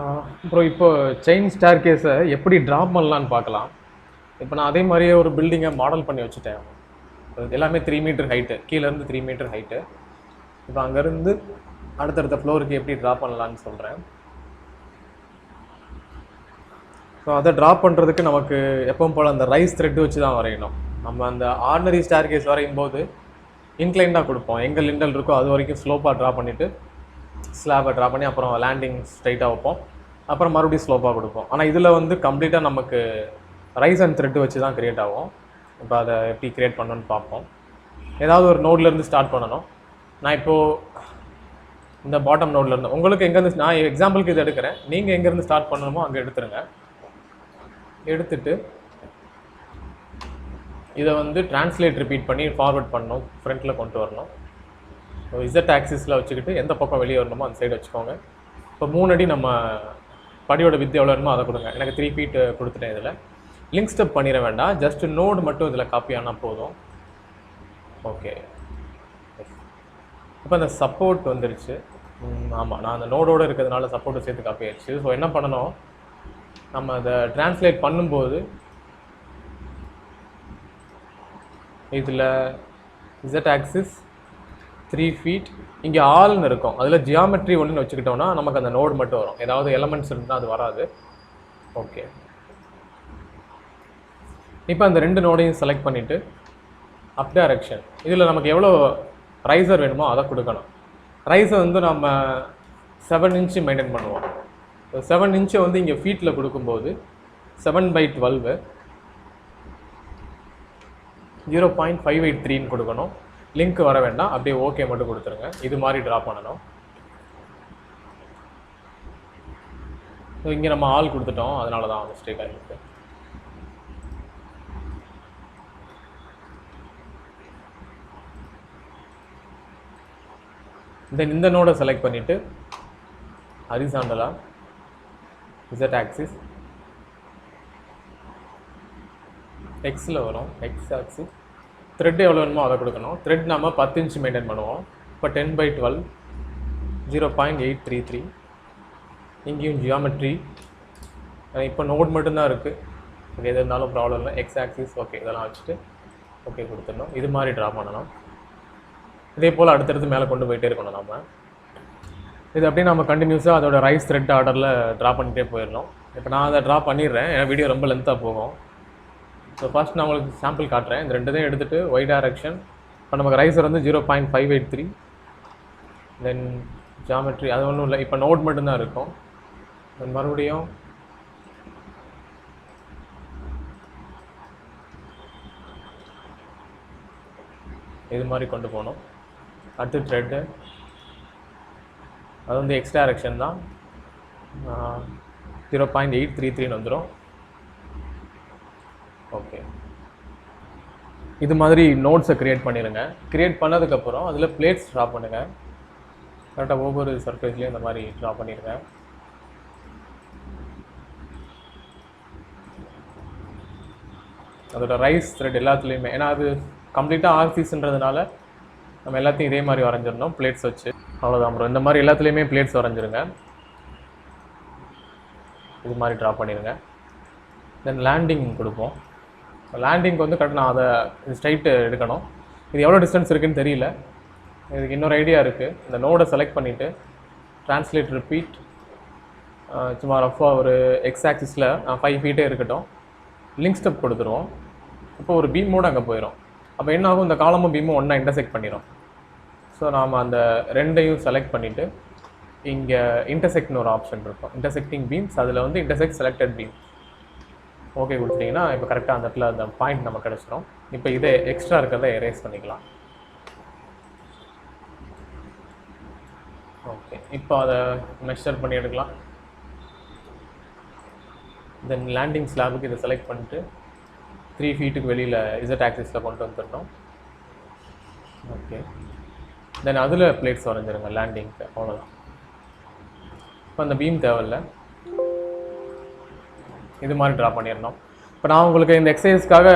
அப்புறம் இப்போ chain star கேஸை எப்படி ட்ராப் பண்ணலான்னு பார்க்கலாம். இப்போ நான் அதே மாதிரியே ஒரு பில்டிங்கை மாடல் பண்ணி வச்சுட்டேன். அது எல்லாமே 3 மீட்டர் ஹைட்டு, கீழேருந்து 3 மீட்டர் ஹைட்டு. இப்போ அங்கேருந்து அடுத்தடுத்த ஃப்ளோருக்கு எப்படி ட்ராப் பண்ணலான்னு சொல்கிறேன். ஸோ அதை ட்ராப் பண்ணுறதுக்கு நமக்கு எப்பவும் போல் அந்த ரைஸ் த்ரெட் வச்சு தான் வரையணும். நம்ம அந்த ஆர்டினரி ஸ்டார் கேஸ் வரையும் போது இன்க்ளைண்டாக கொடுப்போம். எங்கே லிண்டல் இருக்கோ அது வரைக்கும் ஸ்லோப்பாக ட்ரா பண்ணிவிட்டு ஸ்லாபை ட்ரா பண்ணி அப்புறம் லேண்டிங் ஸ்ட்ரைட்டாக வைப்போம். அப்புறம் மறுபடியும் ஸ்லோப்பாக கொடுப்போம். ஆனால் இதில் வந்து கம்ப்ளீட்டாக நமக்கு ரைஸ் அண்ட் த்ரெட் வச்சு தான் க்ரியேட் ஆகும். இப்போ அதை எப்படி க்ரியேட் பண்ணணும்னு பார்ப்போம். ஏதாவது ஒரு நோட்லேருந்து ஸ்டார்ட் பண்ணணும். நான் இப்போது இந்த பாட்டம் நோட்லேருந்து உங்களுக்கு எங்கேருந்து நான் எக்ஸாம்பிளுக்கு இது எடுக்கிறேன். நீங்கள் எங்கேருந்து ஸ்டார்ட் பண்ணணுமோ அங்கே எடுத்துருங்க. எடுத்துட்டு இதை வந்து ட்ரான்ஸ்லேட் ரிப்பீட் பண்ணி ஃபார்வர்ட் பண்ணணும், ஃப்ரண்ட்டில் கொண்டு வரணும். ஸோ இசட் ஆக்சிஸில் வச்சுக்கிட்டு எந்த பக்கம் வெளியே வரணுமோ அந்த சைடு வச்சுக்கோங்க. இப்போ 3 அடி நம்ம படியோட வித்து எவ்வளோ வேணுமோ அதை கொடுங்க. எனக்கு 3 ஃபீட் கொடுத்துட்டேன். இதில் லிங்க் ஸ்டெப் பண்ணிட வேண்டாம், ஜஸ்ட் நோடு மட்டும் இதில் காப்பி ஆனால் போதும். ஓகே, இப்போ அந்த சப்போர்ட் வந்துருச்சு. ஆமாம், நான் அந்த நோடோடு இருக்கிறதுனால சப்போர்ட்டை சேர்த்து காப்பி ஆயிடுச்சு. ஸோ என்ன பண்ணணும், நம்ம அதை ட்ரான்ஸ்லேட் பண்ணும்போது இதில் இசட் ஆக்சிஸ் 3 ஃபீட் இங்கே ஆல்னு இருக்கும். அதில் ஜியாமெட்ரி ஒன்றுன்னு வச்சுக்கிட்டோன்னா நமக்கு அந்த நோடு மட்டும் வரும். ஏதாவது எலமெண்ட்ஸ் இருந்தால் அது வராது. ஓகே, இப்போ அந்த 2 நோடையும் செலக்ட் பண்ணிவிட்டு அப் டைரக்ஷன் இதில் நமக்கு எவ்வளோ ரைசர் வேணுமோ அதை கொடுக்கணும். ரைஸை வந்து நம்ம 7 இன்ச்சு மெயின்டைன் பண்ணுவோம். 7 இன்ச்சை வந்து இங்கே ஃபீட்டில் கொடுக்கும்போது 7/12 0.583 கொடுக்கணும். லிங்க் வர வேண்டாம், அப்படியே ஓகே மட்டும் கொடுத்துருங்க. இது மாதிரி ட்ரா பண்ணணும். ஸோ இங்கே நம்ம ஆல் கொடுத்துட்டோம், அதனால தான் மிஸ்டேக் ஆகிருக்கு. தென் இந்த நோடை செலக்ட் பண்ணிவிட்டு ஹரிசாண்டலாக இசட் ஆக்சிஸ் எக்ஸில் வரும். எக்ஸ் ஆக்சிஸ் த்ரெட் எவ்வளோ வேணுமோ அதை கொடுக்கணும். த்ரெட் நம்ம 10 இன்ச்சு மெயின்டைன் பண்ணுவோம். இப்போ 10/12 0.833. இங்கேயும் ஜியாமெட்ரி இப்போ நோட் மட்டும்தான் இருக்குது. இது எது இருந்தாலும் ப்ராப்ளம் இல்லை. எக்ஸ் ஆக்சிஸ் ஓகே, இதெல்லாம் வச்சுட்டு ஓகே கொடுத்துடணும். இது மாதிரி ட்ரா பண்ணணும். இதே போல் அடுத்தடுத்து மேலே கொண்டு போயிட்டே இருக்கணும். நம்ம இது அப்படியே நம்ம கண்டினியூஸாக அதோட ரைஸ் த்ரெட் ஆர்டரில் ட்ரா பண்ணிகிட்டே போயிடணும். இப்போ நான் அதை ட்ரா பண்ணிடுறேன், ஏன்னா வீடியோ ரொம்ப லென்த்தாக போகும். ஸோ ஃபஸ்ட் நான் உங்களுக்கு சாம்பிள் காட்டுறேன். இந்த 2 தான் எடுத்துகிட்டு ஒய் டைரக்ஷன். இப்போ நமக்கு ரைசர் வந்து 0.583. தென் ஜாமெட்ரி அது ஒன்றும் இல்லை, இப்போ நோட் மட்டும்தான் இருக்கும். தென் மறுபடியும் இது மாதிரி கொண்டு போகணும். அடுத்து த்ரெட்டு அது வந்து எக்ஸ் டைரக்ஷன் தான். 0.833 வந்துடும். ஓகே, இது மாதிரி நோட்ஸை க்ரியேட் பண்ணிடுங்க. க்ரியேட் பண்ணதுக்கப்புறம் அதில் பிளேட்ஸ் ட்ரா பண்ணுங்கள். கரெக்டாக ஒவ்வொரு சர்ஃபேஸ்லேயும் இந்த மாதிரி ட்ரா பண்ணிடுங்க. அதோட ரைஸ் த்ரெட் எல்லாத்துலேயுமே, ஏன்னா அது கம்ப்ளீட்டாக ஆர்சிஸ்ன்றதுனால நம்ம எல்லாத்தையும் இதே மாதிரி வரைஞ்சிடணும் பிளேட்ஸ் வச்சு. அவ்வளோதான் ப்ரோ, இந்த மாதிரி எல்லாத்துலேயுமே பிளேட்ஸ் வரைஞ்சிருங்க. இது மாதிரி ட்ரா பண்ணிடுங்க. தென் லேண்டிங் கொடுப்போம். லேண்டிங்க்கு வந்து கரெக்டாக நான் அதை ஸ்ட்ரைட்டு எடுக்கணும். இது எவ்வளோ டிஸ்டன்ஸ் இருக்குதுன்னு தெரியல. இதுக்கு இன்னொரு ஐடியா இருக்குது. இந்த நோடை செலக்ட் பண்ணிவிட்டு ட்ரான்ஸ்லேட் ரிப்பீட் சும்மா ரஃபாக ஒரு எக்ஸ் ஆக்சிஸில் 5 ஃபீட்டே இருக்கட்டும். லிங்க் ஸ்டெப் கொடுத்துருவோம். இப்போ ஒரு பீமோடு அங்கே போயிடும். அப்போ என்ன ஆகும், இந்த காலமும் பீமும் ஒன்றா இன்டர்செக்ட் பண்ணிடும். ஸோ நாம் அந்த 2ஐயும் செலக்ட் பண்ணிவிட்டு இங்கே இன்டர்செக்ட்னு ஒரு ஆப்ஷன் இருக்கும், இன்டர்செக்டிங் பீம்ஸ். அதில் வந்து இன்டர்செக்ட் செலக்டட் பீம் ஓகே கொடுத்துட்டிங்கன்னா இப்போ கரெக்டாக அந்த இடத்துல அந்த பாயிண்ட் நம்ம கிடச்சிடும். இப்போ இதே எக்ஸ்ட்ரா இருக்கிறத எரேஸ் பண்ணிக்கலாம். ஓகே, இப்போ அதை மெஷர் பண்ணி எடுக்கலாம். தென் லேண்டிங் ஸ்லாபுக்கு இதை செலக்ட் பண்ணிட்டு 3 ஃபீட்டுக்கு வெளியில் இசட் ஆக்சிஸில் கொண்டு வந்துடணும். ஓகே, தென் அதில் பிளேட்ஸ் வரைஞ்சிருங்க லேண்டிங்க்கு. அவ்வளோதான். இப்போ அந்த பீம் தேவையில்லை, இது மாதிரி ட்ரா பண்ணிடணும். இப்போ நான் உங்களுக்கு இந்த எக்ஸசைஸ்க்காக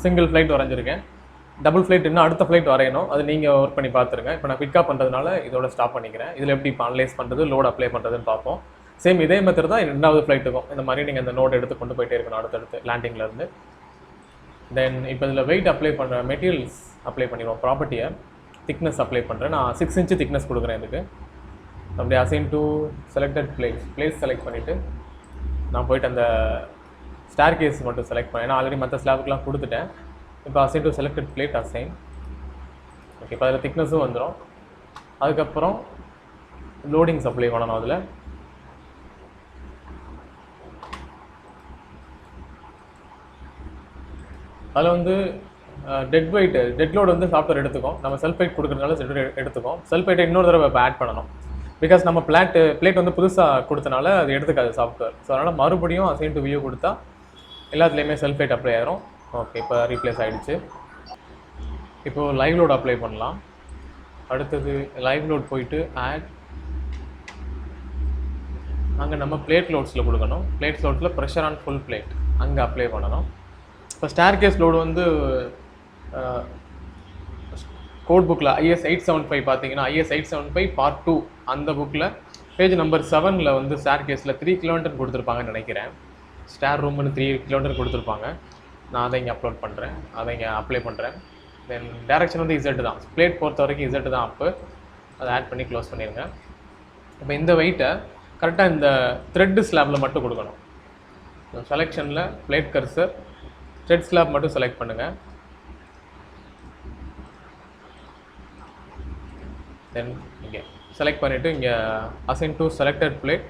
சிங்கிள் ஃப்ளைட் வரைஞ்சிருக்கேன். டபுள் ஃப்ளைட் இன்னும் அடுத்த ஃப்ளைட் வரையணும், அது நீங்கள் ஒர்க் பண்ணி பார்த்துருங்க. இப்போ நான் குவிக்காக பண்ணுறதுனால இதோட ஸ்டாப் பண்ணிக்கிறேன். இதில் எப்படி இப்போ அனலைஸ் பண்ணுறது, லோட் அப்ளை பண்ணுறதுன்னு பார்ப்போம். சேம் இதே மெத்தட் தான் ரெண்டாவது ஃப்ளைட்டுக்கும் இந்த மாதிரி நீங்கள் அந்த நோட் எடுத்து கொண்டு போயிட்டே இருக்கணும் அடுத்தடுத்து லேண்டிங்லேருந்து. தென் இப்போ இதில் வெயிட் அப்ளை பண்ணுற மெட்டீரியல்ஸ் அப்ளை பண்ணிடுவோம். ப்ராப்பர்ட்டியை திக்னஸ் அப்ளை பண்ணுறேன். நான் 6 inch திக்னஸ் கொடுக்குறேன் இதுக்கு. அப்படியே assign to selected place select பண்ணிவிட்டு நான் போய்ட்டு அந்த ஸ்டார் கேஸ் மட்டும் செலக்ட் பண்ணேன். நான் ஆல்ரெடி மற்ற ஸ்லாபுக்கெலாம் கொடுத்துட்டேன். இப்போ assign to selected plate assign. Okay, இப்போ அதில் திக்னஸும் வந்துடும். அதுக்கப்புறம் லோடிங்ஸ் அப்ளை பண்ணணும். அதில் வந்து டெட் லோடு வந்து சாஃப்ட்வேர் எடுத்துக்கும். நம்ம செல்ஃப் வெயிட் கொடுக்குறதுனால எடுத்துக்கும். செல்ஃப் வெயிட்டை இன்னொரு தடவை இப்போ ஆட் பண்ணணும். பிகாஸ் நம்ம பிளேட் வந்து புதுசாக கொடுத்தனால அது எடுத்துக்காது சாஃப்ட்வேர். ஸோ அதனால் மறுபடியும் அசைன் டு வியூ கொடுத்தா எல்லாத்துலேயுமே செல்ஃப் வெயிட் அப்ளை ஆயிரும். ஓகே, இப்போ ரீப்ளேஸ் ஆகிடுச்சு. இப்போது லைவ் லோட் அப்ளை பண்ணலாம். அடுத்தது லைவ் லோட் போயிட்டு ஆட், அங்கே நம்ம பிளேட் லோட்ஸில் கொடுக்கணும். பிளேட் லோட்ஸில் ப்ரெஷர் ஆன் ஃபுல் பிளேட் அங்கே அப்ளை பண்ணணும். இப்போ ஸ்டார் கேஸ் லோடு வந்து கோட் புக்கில் IS 875 பார்த்தீங்கன்னா IS 875 Part 2 அந்த புக்கில் பேஜ் நம்பர் 7ல் வந்து ஸ்டார் கேஸில் 3 kN கொடுத்துருப்பாங்கன்னு நினைக்கிறேன். ஸ்டார் ரூம்னு 3 kN கொடுத்துருப்பாங்க. நான் அதை இங்கே அப்லோட் பண்ணுறேன், அதை இங்கே அப்ளை பண்ணுறேன். தென் டேரக்ஷன் வந்து Z தான். பிளேட் பொறுத்த வரைக்கும் Z தான் அப்பு. அதை ஆட் பண்ணி க்ளோஸ் பண்ணிடுங்க. இப்போ இந்த வெயிட்டை கரெக்டாக இந்த த்ரெட்டு ஸ்லாபில் மட்டும் கொடுக்கணும். செலெக்ஷனில் பிளேட் கர்சர் த்ரெட் ஸ்லாப் மட்டும் செலக்ட் பண்ணுங்கள். தென் இங்கே செலக்ட் பண்ணிவிட்டு இங்கே assign to selected plate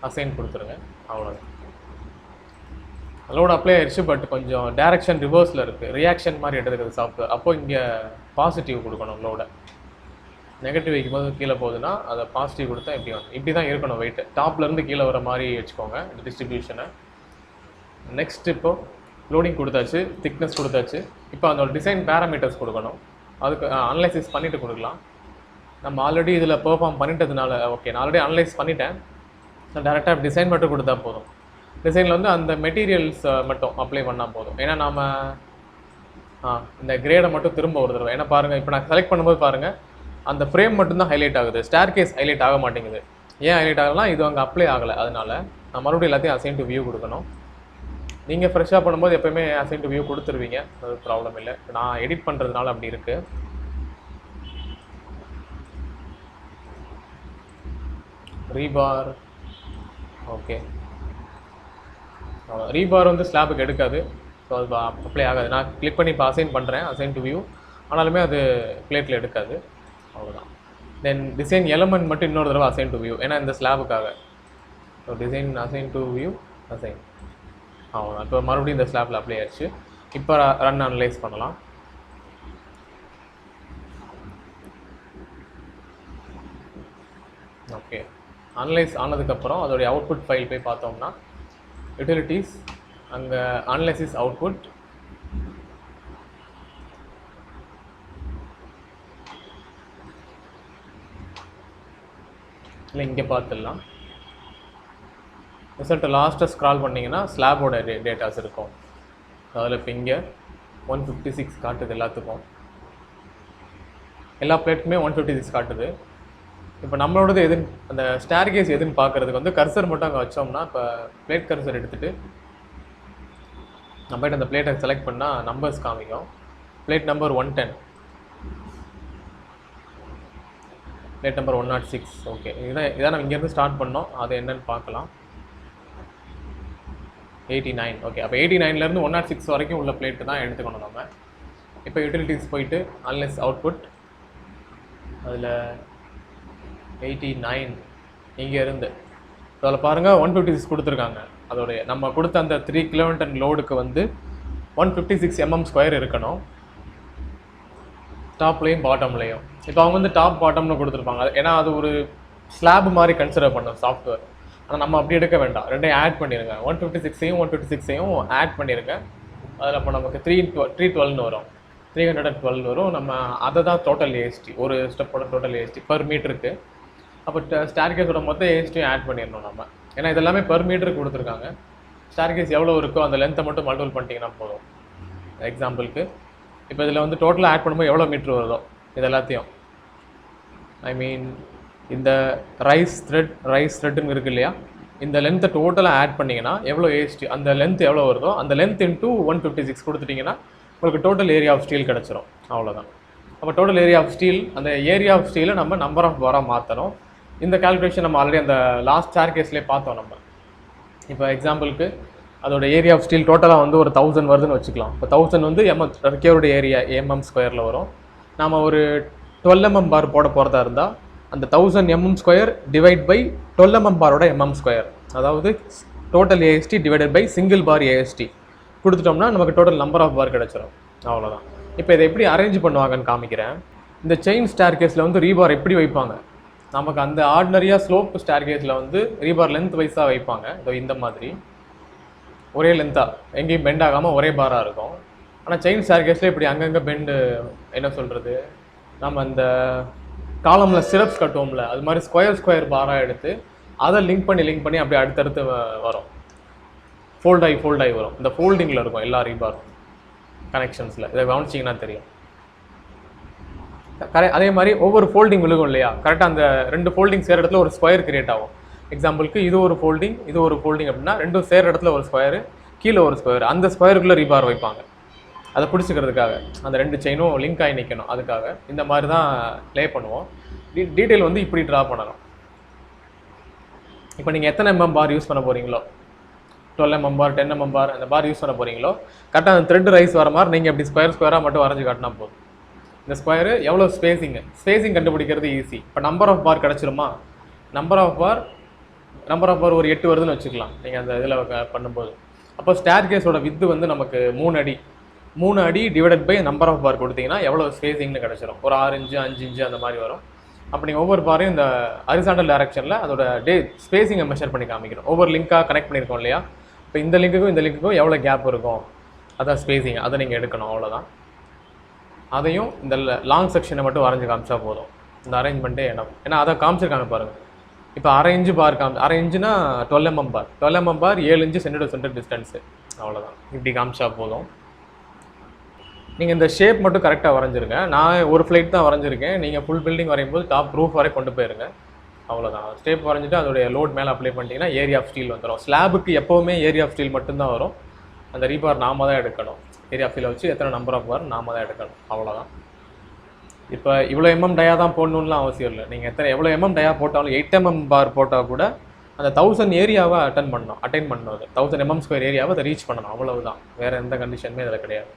assign கொடுத்துருங்க. அவ்வளோதான். லோடு அப்ளை ஆயிடுச்சு. பட் கொஞ்சம் டேரக்ஷன் ரிவர்ஸில் இருக்குது. ரியாக்ஷன் மாதிரி எடுத்துக்கிறது சாஃப்ட்வேர். அப்போது இங்கே பாசிட்டிவ் கொடுக்கணும். லோடை நெகட்டிவ் வைக்கும்போது கீழே போகுதுன்னா அதை பாசிட்டிவ் கொடுத்தா இப்படி தான் இருக்கணும். வெயிட்டு டாப்லேருந்து கீழே வர மாதிரி வச்சுக்கோங்க இந்த டிஸ்ட்ரிபியூஷனை. நெக்ஸ்ட் இப்போது லோடிங் கொடுத்தாச்சு, திக்னஸ் கொடுத்தாச்சு. இப்போ அந்த டிசைன் பேராமீட்டர்ஸ் கொடுக்கணும். அதுக்கு அனலைசிஸ் பண்ணிவிட்டு கொடுக்கலாம். நம்ம ஆல்ரெடி இதில் பெர்ஃபார்ம் பண்ணிட்டதுனால ஓகே, நான் ஆல்ரெடி அனலைஸ் பண்ணிட்டேன். நான் டேரெக்டாக டிசைன் மட்டும் கொடுத்தா போதும். டிசைனில் வந்து அந்த மெட்டீரியல்ஸ் மட்டும் அப்ளை பண்ணால் போதும். ஏன்னா நாம் இந்த கிரேடை மட்டும் திரும்ப ஒரு தடவை, ஏன்னா பாருங்கள் இப்போ நான் செலக்ட் பண்ணும்போது பாருங்கள் அந்த ஃப்ரேம் மட்டும்தான் ஹைலைட் ஆகுது. ஸ்டார் கேஸ் ஹைலைட் ஆக மாட்டேங்குது. ஏன் ஹைலைட் ஆகலாம்? இது அங்கே அப்ளை ஆகலை. அதனால நான் மறுபடியும் எல்லாத்தையும் அசைன் டு வியூ கொடுக்கணும். நீங்கள் ஃப்ரெஷ்ஷாக பண்ணும்போது எப்போயுமே அசைன் டு வியூ கொடுத்துருவீங்க, அது ப்ராப்ளம் இல்லை. நான் எடிட் பண்ணுறதுனால அப்படி இருக்குது. ரீபார் ஓகே, ரீபார் வந்து ஸ்லாபுக்கு எடுக்காது. ஸோ அது அப்ளை ஆகாது. நான் கிளிக் பண்ணி இப்போ அசைன் பண்ணுறேன் அசைன் டு வியூ, ஆனாலுமே அது பிளேட்டில் எடுக்காது. அவ்வளோதான். தென் டிசைன் எலமெண்ட் மட்டும் இன்னொரு தடவை அசைன் டு வியூ, ஏன்னா இந்த ஸ்லாபுக்காக. So design assign to view assign. அவ்வளோதான். இப்போ மறுபடியும் இந்த ஸ்லாப்பில் அப்ளை ஆயிடுச்சு. இப்போ ரன் அனலைஸ் பண்ணலாம். ஓகே, அனலைஸ் ஆனதுக்கப்புறம் அதோடைய அவுட்புட் ஃபைல் போய் பார்த்தோம்னா யூட்டிலிட்டிஸ், அங்கே அனலைசிஸ் அவுட்புட், இல்லை இங்கே பார்த்துடலாம். ரிசல்ட்டை லாஸ்ட்டாக ஸ்க்ரால் பண்ணிங்கன்னா ஸ்லாபோட டேட்டாஸ் இருக்கும். அதில் இப்போ இங்கே 156 காட்டுது. எல்லாத்துக்கும் எல்லா பிளேட்டுக்குமே 156 காட்டுது. இப்போ நம்மளோடது எதுன்னு அந்த ஸ்டார் கேஸ் எதுன்னு பார்க்குறதுக்கு வந்து கர்சர் மட்டும் அங்கே வச்சோம்னா, இப்போ பிளேட் கர்சர் எடுத்துகிட்டு நம்ம போய்ட்டு அந்த பிளேட்டை செலக்ட் பண்ணால் நம்பர்ஸ் காமிக்கும். Plate number 110, plate number 106. Okay, இதான் நம்ம இங்கேருந்து ஸ்டார்ட் பண்ணோம். அது என்னன்னு பார்க்கலாம். 89. ஓகே, அப்போ 89லேருந்து 106 வரைக்கும் உள்ள பிளேட்டு தான் எடுத்துக்கணும் நம்ம. இப்போ யூட்டிலிட்டிஸ் போயிட்டு அனலைஸ் அவுட்புட், அதில் 89 இங்கே இருந்து அதில் பாருங்கள் 156 கொடுத்துருக்காங்க. அதோடைய நம்ம கொடுத்த அந்த 3 kN லோடுக்கு வந்து 156 mm² இருக்கணும், டாப்லேயும் பாட்டம்லேயும். இப்போ அவங்க வந்து டாப் பாட்டம்னு கொடுத்துருப்பாங்க, ஏன்னா அது ஒரு ஸ்லாப் மாதிரி கன்சிடர் பண்ணும் சாஃப்ட்வேர். ஆனால் நம்ம அப்படி எடுக்க வேண்டாம், ரெண்டையும் ஆட் பண்ணிடுங்க. 156ஐயும் 156ஐயும் ஆட் பண்ணிடுங்க. அதில் இப்போ நமக்கு 312 வரும், 312 வரும். நம்ம அதை தான் டோட்டல் AST, ஒரு ஸ்டெப்போட டோட்டல் AST பர் மீட்டருக்கு. அப்போ ஸ்டார் கேஸோட மொத்த ASTயும் ஆட் பண்ணிடணும் நம்ம, ஏன்னா இதெல்லாமே பர் மீட்டருக்கு கொடுத்துருக்காங்க. ஸ்டார் கேஸ் எவ்வளோ இருக்கோ அந்த லென்த்தை மட்டும் மல்டிபிள் பண்ணிட்டீங்கன்னா போதும். எக்ஸாம்பிளுக்கு இப்போ இதில் வந்து டோட்டலாக ஆட் பண்ணும்போது எவ்வளோ மீட்ரு வருதோ இது எல்லாத்தையும், ஐ மீன் இந்த ரைஸ் த்ரெட்டுன்னு இருக்குது இல்லையா, இந்த லென்த்தை டோட்டலாக ஆட் பண்ணிங்கன்னா எவ்வளோ ஏஎஸ்டி, அந்த லென்த் எவ்வளோ வருதோ அந்த லென்த் இன்ட்டு 156 கொடுத்துட்டிங்கன்னா உங்களுக்கு டோட்டல் ஏரியா ஆஃப் ஸ்டீல் கிடச்சிரும். அவ்வளோதான். அப்போ டோட்டல் ஏரியா ஆஃப் ஸ்டீல், அந்த ஏரியா ஆஃப் ஸ்டீலை நம்ம நம்பர் ஆஃப் பாராக மாற்றணும். இந்த கால்குலேஷன் நம்ம ஆல்ரெடி அந்த லாஸ்ட் ஸ்டார் கேஸ்லேயே பார்த்தோம். நம்ம இப்போ எக்ஸாம்பிளுக்கு அதோட ஏரியா ஆஃப் ஸ்டீல் டோட்டலாக வந்து ஒரு 1000 வருதுன்னு வச்சுக்கலாம். இப்போ 1000 வந்து ரெக்கையோட ஏரியா mm² வரும். நாம் ஒரு 12 mm பார் போட போகிறதா இருந்தால் அந்த 1000 mm² டிவைட் பை 12 mm பாரோட mm², அதாவது total AST divided by single bar AST கொடுத்துட்டோம்னா நமக்கு டோட்டல் நம்பர் ஆஃப் பார் கிடச்சிரும். அவ்வளோதான். இப்போ இதை எப்படி அரேஞ்ச் பண்ணுவாங்கன்னு காமிக்கிறேன். இந்த செயின் ஸ்டார் கேஸில் வந்து ரீபார் எப்படி வைப்பாங்க, நமக்கு அந்த ஆர்டினரியாக ஸ்லோப் ஸ்டார் கேஸில் வந்து ரீபார் லென்த் வைஸாக வைப்பாங்க. இந்த மாதிரி ஒரே லென்த்தாக எங்கேயும் பெண்ட் ஆகாமல் ஒரே பாராக இருக்கும். ஆனால் செயின் ஸ்டார் கேஸில் இப்படி அங்கங்கே பெண்டு, என்ன சொல்கிறது, நம்ம அந்த காலமில் சிரப்ஸ் கட்டுவோம்ல, அது மாதிரி ஸ்கொயர் பாராக எடுத்து அதை லிங்க் பண்ணி அப்படியே அடுத்தடுத்து வரும். ஃபோல்ட் ஆகி வரும். இந்த ஃபோல்டிங்கில் இருக்கும் எல்லா ரீபார் கனெக்ஷன்ஸில். இதை கவனிச்சிங்கன்னா தெரியும். அதே மாதிரி ஒவ்வொரு ஃபோல்டிங் விழுகும் இல்லையா, கரெக்டாக அந்த 2 ஃபோல்டிங் சேர இடத்துல ஒரு ஸ்கொயர் கிரியேட் ஆகும். எக்ஸாம்பிளுக்கு இது ஒரு ஃபோல்டிங் அப்படின்னா 2 சேர இடத்துல ஒரு ஸ்கொயரு, கீழே ஒரு ஸ்கொயர், அந்த ஸ்கொயருக்குள்ளே ரீபார் வைப்பாங்க. அதை பிடிச்சிக்கிறதுக்காக அந்த 2 செயினும் லிங்க் ஆகி நிற்கணும். அதுக்காக இந்த மாதிரி தான் ப்ளே பண்ணுவோம். டீட்டெயில் வந்து இப்படி ட்ரா பண்ணணும். இப்போ நீங்கள் எத்தனை mm பார் யூஸ் பண்ண போகிறீங்களோ, 12 mm பார், 10 mm பார், அந்த பார் யூஸ் பண்ண போகிறீங்களோ கரெக்டாக அந்த த்ரெட் ரைஸ் வர மாதிரி நீங்கள் அப்படி ஸ்கொயராக மட்டும் வரைஞ்சி காட்டினா போதும். இந்த ஸ்கொயரு எவ்வளோ ஸ்பேசிங் கண்டுபிடிக்கிறது ஈஸி. இப்போ நம்பர் ஆஃப் பார் கிடச்சிருமா, நம்பர் ஆஃப் பார் ஒரு 8 வருதுன்னு வச்சுக்கலாம் நீங்கள் அந்த இதில் பண்ணும்போது. அப்போ ஸ்டேர் கேஸோட வித்து வந்து நமக்கு 3 அடி டிவைடட் பை நம்பர் ஆஃப் பார் கொடுத்தீங்கன்னா எவ்வளோ ஸ்பேசிங்னு கிடச்சிரும். ஒரு 6 இன்ச்சு 5 இன்ச்சு அந்த மாதிரி வரும். அப்போ நீங்கள் ஒவ்வொரு பாரையும் இந்த ஹரிசாண்டல் டைரக்ஷனில் அதோட ஸ்பேசிங்கை மெஷர் பண்ணி காமிக்கணும். ஒவ்வொரு லிங்காக கனெக்ட் பண்ணியிருக்கோம் இல்லையா, இப்போ இந்த லிங்க்குக்கும் எவ்வளோ கேப் இருக்கும், அதான் ஸ்பேசிங், அதை நீங்கள் எடுக்கணும். அவ்வளோதான். அதையும் இந்த லாங் செக்ஷனை மட்டும் வரைஞ்சி காமிச்சா போதும். இந்த அரேஞ்ச்மெண்ட்டே ஏன்னா அதை காமிச்சிருக்காங்க பாருங்கள். இப்போ 1/2 இன்ச்சு பார் 1/2 இன்ச்சுனா 12 mm bar, 12 mm bar 7 inch centre to centre distance. அவ்வளோதான். இப்படி காமிச்சா போதும். நீங்கள் இந்த ஷேப் மட்டும் கரெக்டாக வரைஞ்சிருங்க. நான் ஒரு ஃப்ளைட் தான் வரைஞ்சிருக்கேன். நீங்கள் ஃபுல் பில்டிங் வரையும்போது டாப் ரூஃப் வரை கொண்டு போயிருங்க. அவ்வளோதான். ஸ்டேப் வரைஞ்சிட்டு அதோடைய லோட் மேலே அப்ளை பண்ணிட்டீங்கன்னா ஏரியா ஆஃப் ஸ்டீல் வந்துடும். ஸ்லாபுக்கு எப்போவுமே ஏரியா ஆஃப் ஸ்டீல் மட்டும்தான் வரும். அந்த ரீபார் நாம தான் எடுக்கணும். ஏரியா ஆஃப் ஸ்டீலை வச்சு எத்தனை நம்பர் ஆஃப் பார் நாம தான் எடுக்கணும். அவ்வளோதான். இப்போ இவ்வளோ டயா தான் போடணும்லாம் அவசியம் இல்லை. நீங்கள் எவ்வளோ டயா போட்டாலும் 8 mm பார் போட்டால் கூட அந்த 1000 ஏரியாவை அட்டைன் பண்ணணும். அது 1000 mm² ஏரியாவை அதை ரீச் பண்ணணும். அவ்வளவுதான். வேறு எந்த கண்டிஷனுமே இதில் கிடையாது.